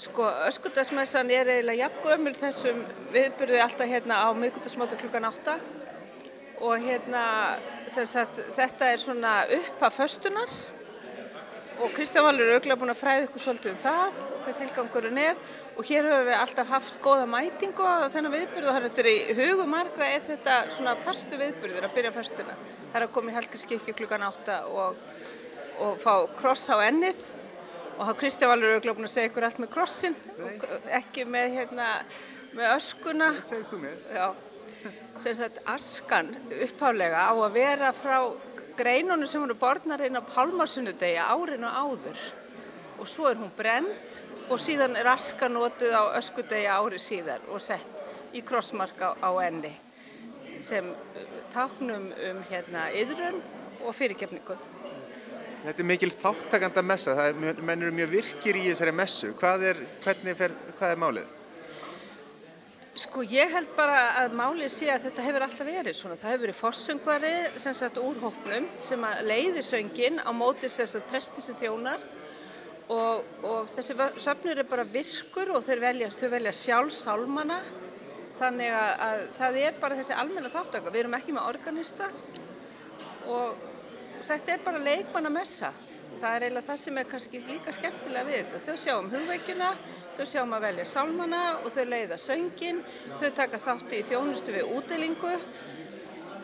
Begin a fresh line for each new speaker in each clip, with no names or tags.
Sko, öskudagsmessan eiginlega jafngömul þessum viðburði alltaf hérna á miðvikudagsmóti klukkan 8 og þetta svona upphaf föstunar og Kristján Valur örugglega búinn að fræða ykkur svolítið það og hvað tilgangurinn og hér höfum við alltaf haft góða mætingu á þennan viðburð og þetta í hugum margra þetta svona fastu viðburður að byrja föstuna. Það að koma í Hallgrímskirkju klukkan 8 og fá kross á ennið. Og þá Kristján Valur örugglega búinn að segja ykkur allt með krossin, ekki með með öskuna.
Segð þú mér.
Já, sem sagt askan upphaflega á að vera frá greinunum sem voru bornar inn á pálmasunnudegi árinu áður. Og svo hún brennd og síðan askan notuð á öskudegi ári síðar og sett í krossmark á enni sem táknum iðrun og fyrirgefningu.
Þetta mikil þáttakanda messa, menn eru mjög virkir í þessari messu. Hvað er málið?
Sko, ég held bara að málið sé að þetta hefur alltaf verið svona. Það hefur verið forsöngvari sem sagt úr hópnum sem að leiði sönginn á móti sem sagt presti sem þjónar og þessi söfnur bara virkur og þau velja sjálf sálmana. Þannig að það bara þessi almenna þáttaka. Við erum ekki með organista og þetta bara leikmannamessa. Það eiginlega það sem kannski líka skemmtilega við þetta. Þau sjá hugveikjuna, þau sjá að velja sálmana og þau leiða sönginn, þau taka þátt í þjónustu við útdeilingu.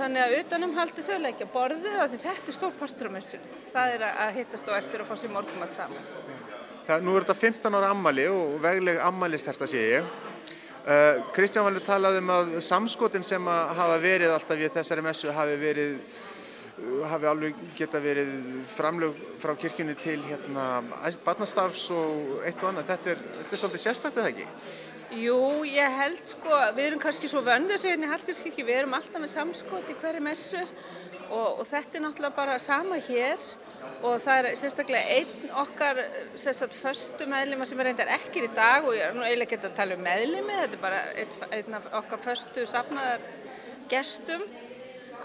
Þannig að utanumhaldi þau leggja borðið af því þetta stór partur á messunni. Það að hittast á eftir og fá sér morgunmat saman.
Nú þetta 15 ára afmæli og vegleg afmælisterta sé ég. Kristján Valur talaði að samskotin sem hafa verið alltaf í þessari messu hafi alveg geta verið framlög frá kirkjunni til barnastarfs og eitt og annað. Þetta er svolítið sérstakt eða ekki?
Jú, ég held sko, við erum kannski svo vön þessu í Hallgrímskirkju, við erum alltaf með samskot í hverri messu og þetta náttúrulega bara sama hér og það sérstaklega einn okkar föstu meðlima sem reyndar ekki í dag og ég eiginlega geta að tala meðlimi, þetta bara einn af okkar föstu safnaðar gestum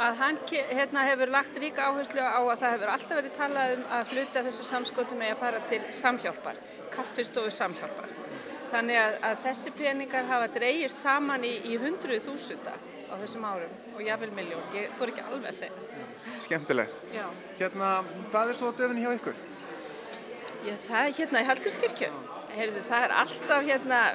að hann hefur lagt ríka áherslu á að það hefur alltaf verið talað að hluti af þessu samskoti með að fara til samhjálpar, kaffistofu samhjálpar. Þannig að þessi peningar hafa dregist saman í 100.000 á þessum árum og jafnvel milljón. Ég þori ekki alveg að segja.
Skemmtilegt.
Já.
Hvað svo á döfinni hjá ykkur?
Já, það í Hallgrímskirkju. Heyrðu, það alltaf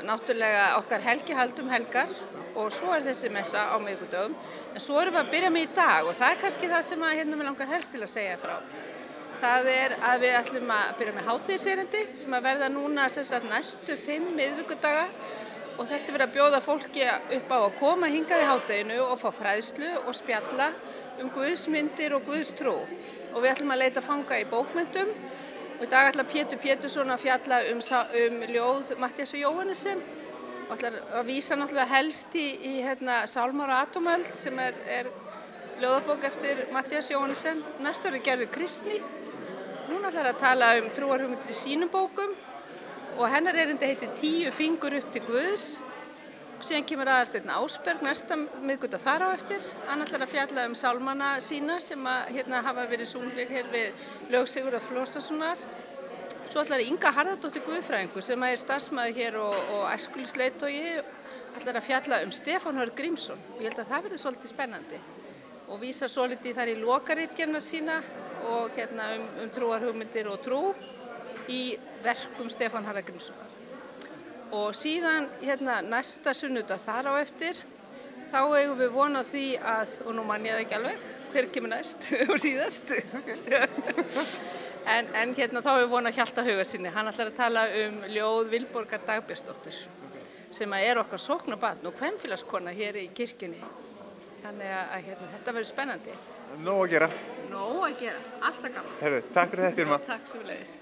náttúrulega okkar helgihald helgar og svo þessi messa á miðvikudögum. En svo erum við að byrja með í dag og það kannski það sem mig langar helst til að segja frá. Það að við ætlum að byrja með hádegiserindi sem að verða núna næstu 5 miðvikudaga og þetta verður að bjóða fólki upp á að koma hingað í hádeginu og fá fræðslu og spjalla guðsmyndir og guðstrú. Og við ætlum að leita fanga í bókmenntum og í dag ætlar Pétur Pétursson að fjalla ljóð Matthíasar Jóhannesson og ætlar að vísa náttúrulega helst í Sálmar og Atómöld sem er ljóðabók eftir Matthías Jóhannesson. Næst verður Gerður Kristný. Hún ætlar að tala trúarhugmyndir í sínum bókum og hennar erindi heitir 10 fingur upp til Guðs. Síðan kemur Aðalsteinn Ásberg næsta miðvikudag þar á eftir. Hann ætlar að fjalla sálmana sína sem hafa verið sunglir hér við lög Sigurðar Flósasonar. Svo ætlar Inga Harðardóttir guðfræðingur sem er starfsmaður hér og æskulýðsleiðtogi ætlar að fjalla Stefán Hörð Grímsson. Ég held að það verði svolítið spennandi og vísa svolítið þar í lokaritgerðina sína og trúarhugmyndir og trú í verkum Stefán Hörð Grímssonar. Og síðan næsta sunnudag þar á eftir þá eigum við von á því og nú man ég það ekki alveg hver kemur næst og síðast en þá er von á Hjalta Hugasyni. Hann ætlar að tala ljóð Vilborgar Dagbjörnsdóttur sem er okkar sóknarbarn og kvenfélagskona hér í kirkjunni. Þannig að þetta verður spennandi.
Nóg að gera.
Nóg að gera, alltaf gaman.
Takk fyrir þetta, Irma.
Takk sömuleiðis.